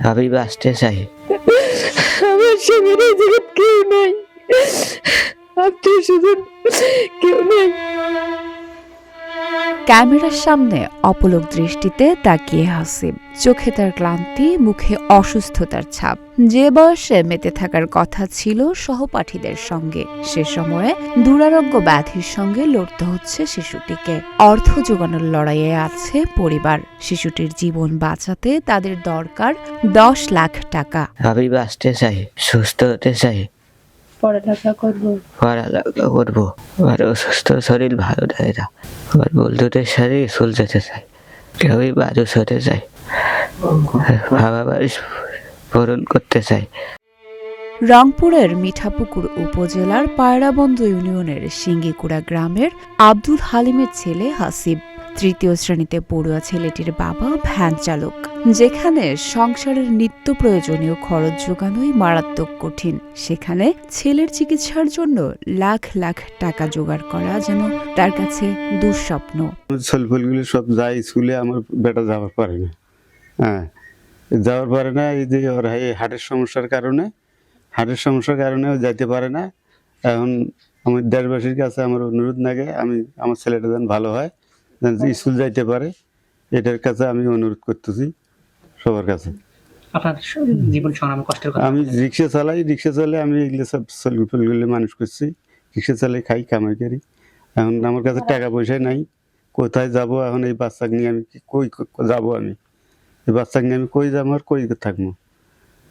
আমি বাঁচতে চাই। আমার স্বামীর এই জগৎ কেউ নাই, আত্মীয় স্বজন কেউ নেই। ক্যামেরার সামনে অপলক দৃষ্টিতে তাকিয়ে হাসিব, চোখে তার ক্লান্তি, মুখে অসুস্থতার ছাপ। যে বয়সে মেতে থাকার কথা ছিল সহপাঠীদের সঙ্গে, সে সময়ে দুরারোগ্য ব্যাধির সঙ্গে লড়তে হচ্ছে শিশুটিকে। অর্থ জোগানোর লড়াইয়ে আছে পরিবার। শিশুটির জীবন বাঁচাতে তাদের দরকার 10 লাখ টাকা। আমি বাঁচতে চাই, সুস্থ হতে চাই, পড়ালেখা করবো, আর অসুস্থ শরীর ভালো দেয় না। আমার বন্ধুদের সাথে স্কুল যেতে চাই, আমি মানুষ হতে চাই, বাবা বাড়ি পূরণ করতে চাই। রংপুরের মিঠাপুকুর উপজেলার পায়রাবন্দ ইউনিয়নের সিঙ্গিকুড়া গ্রামের আব্দুল হালিমের ছেলে হাসিব। তৃতীয় শ্রেণীতে পড়ুয়া ছেলেটির বাবা ভ্যান চালক। যেখানে সংসারের নিত্য প্রয়োজনীয় খরচ জোগানোই মারাত্মক কঠিন, সেখানে ছেলের চিকিৎসার জন্য লাখ লাখ টাকা জোগাড় করা যেন তার কাছে দুঃস্বপ্ন। ছেলেগুলো সব যায় স্কুলে, আমার বেটা যাওয়ার পারে না। যাওয়ার পারে না, এই যে ওর হার্টের সমস্যার কারণে ও যাইতে পারে না। এখন আমার দেশবাসীর কাছে আমার অনুরোধ লাগে, আমার ছেলেটা যেন ভালো হয়, যেন স্কুল যাইতে পারে, এটার কাছে আমি অনুরোধ করতেছি সবার কাছে। আমি রিক্সা চালাই, আমি এগুলো সব ছেলেগুলো মানুষ করছি, রিক্সা চালাই, খাই, কামাই করি। এখন আমার কাছে টাকা পয়সা নাই, কোথায় যাব? এখন এই বাচ্চাকে নিয়ে আমি কই যাবো? এই বাচ্চাকে নিয়ে আমি কই যাবো আর কই থাকবো?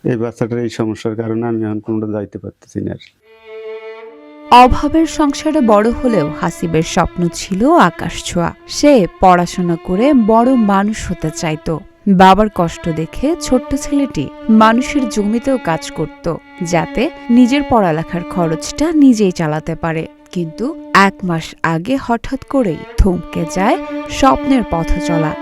এই বাচ্চাটার এই সমস্যার কারণে আমি এখন কোনোটা যাইতে পারতেছি না। অভাবের সংসারে বড় হলেও হাসিবের স্বপ্ন ছিল আকাশ ছোঁয়া। সে পড়াশোনা করে বড় মানুষ হতে চাইত। বাবার কষ্ট দেখে ছোট্ট ছেলেটি মানুষের জমিতেও কাজ করত, যাতে নিজের পড়ালেখার খরচটা নিজেই চালাতে পারে। কিন্তু 1 মাস আগে হঠাৎ করেই থমকে যায় স্বপ্নের পথ চলা।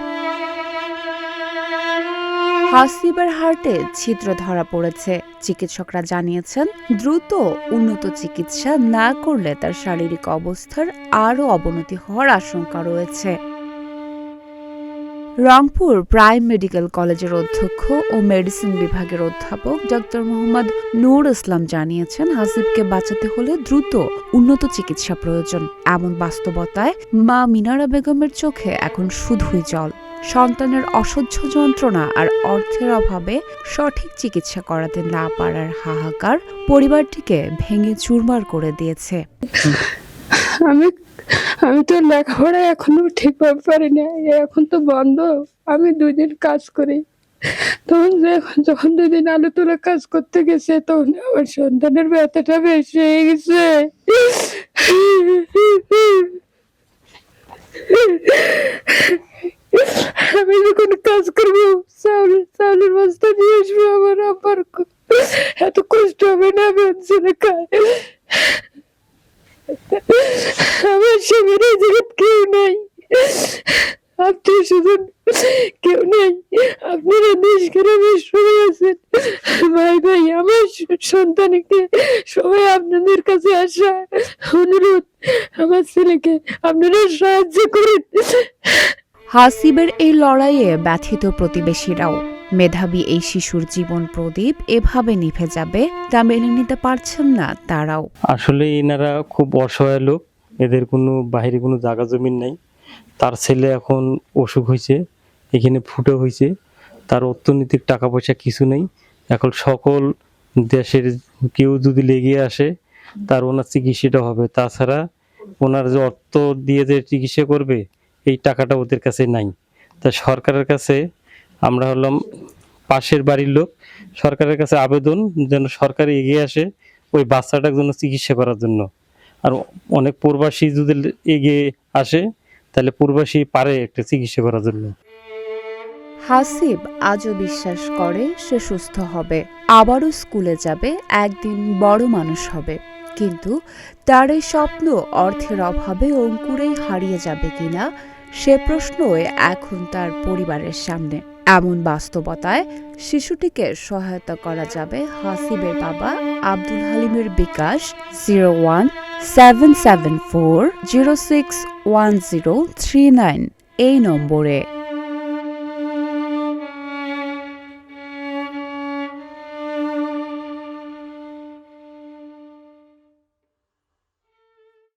হাসিবের হার্টে ছিদ্র ধরা পড়েছে। চিকিৎসকরা জানিয়েছেন, দ্রুত উন্নত চিকিৎসা না করলে তার শারীরিক অবস্থার আরও অবনতি হওয়ার আশঙ্কা রয়েছে। রংপুর প্রাইম মেডিকেল কলেজের অধ্যক্ষ ও মেডিসিন বিভাগের অধ্যাপক ডক্টর মোহাম্মদ নূর ইসলাম জানিয়েছেন, হাসিবকে বাঁচাতে হলে দ্রুত উন্নত চিকিৎসা প্রয়োজন। এমন বাস্তবতায় মা মিনারা বেগমের চোখে এখন শুধুই জল। সন্তানের অসহ্য যন্ত্রণা আর অর্থের অভাবে সঠিক চিকিৎসা করাতে না পারার হাহাকার পরিবারটিকে ভেঙে চুরমার করে দিয়েছে। আমি তো লেখাপড়া এখনো ঠিকভাবে পারি না, এখন তো বন্ধ। আমি 2 দিন কাজ করি, যখন 2 দিন আলু তোলা কাজ করতে গেছে, তখন আমার সন্তানের ব্যথাটা বেশি হয়ে গেছে। আমি যখন কাজ করবো, চাউলের বস্তা নিয়ে আসবো, আমার আব্বার এত কষ্ট হবে না? বেঞ্চনে খায়। আমার স্বামীর এই জগৎ কেউ নাই, আত্মীয় স্বজন কেউ নেই। আপনারা দেশ গ্রামের সবাই আছেন, ভাই আমার সন্তানকে সবাই আপনাদের কাছে আসা অনুরোধ, আমার ছেলেকে আপনারা সাহায্য করেন। হাসিবের এই লড়াইয়ে ব্যথিত প্রতিবেশীরাও। মেধাবী এই শিশুর জীবন প্রদীপ এভাবে নিভে যাবে তা মেনে নিতে পারছেন না তারাও। আসলে এনারা খুব অসহায় লোক, এদের কোনো বাহিরে কোনো জায়গা জমিন নাই। তার ছেলে এখন অসুখ হয়েছে, এখানে ফুটে হয়েছে, তার অর্থনৈতিক টাকা পয়সা কিছু নেই। এখন সকল দেশের কেউ যদি লেগে আসে, তার ওনার চিকিৎসাটা হবে। তাছাড়া ওনার যে অর্থ দিয়ে যে চিকিৎসা করবে, এই টাকাটা ওদের কাছে নাই। তা সরকারের কাছে আমরা হলাম পাশের বাড়ির লোক, সরকারের কাছে আবেদন যেন সরকার এগিয়ে আসে ওই বাচ্চাটার জন্য চিকিৎসা করার জন্য। আর অনেক প্রবাসী যদি এগিয়ে আসে, তাহলে প্রবাসী পারে একটা চিকিৎসা করার জন্য। হাসিব আজও বিশ্বাস করে সে সুস্থ হবে, আবারও স্কুলে যাবে, একদিন বড় মানুষ হবে। কিন্তু তার এই স্বপ্ন অর্থের অভাবে অঙ্কুরেই হারিয়ে যাবে কিনা, সে প্রশ্নই এখন তার পরিবারের সামনে। এমন বাস্তবতায় শিশুটিকে সহায়তা করা যাবে হাসিবের বাবা আব্দুল হালিমের বিকাশ 017740611039 এই নম্বরে।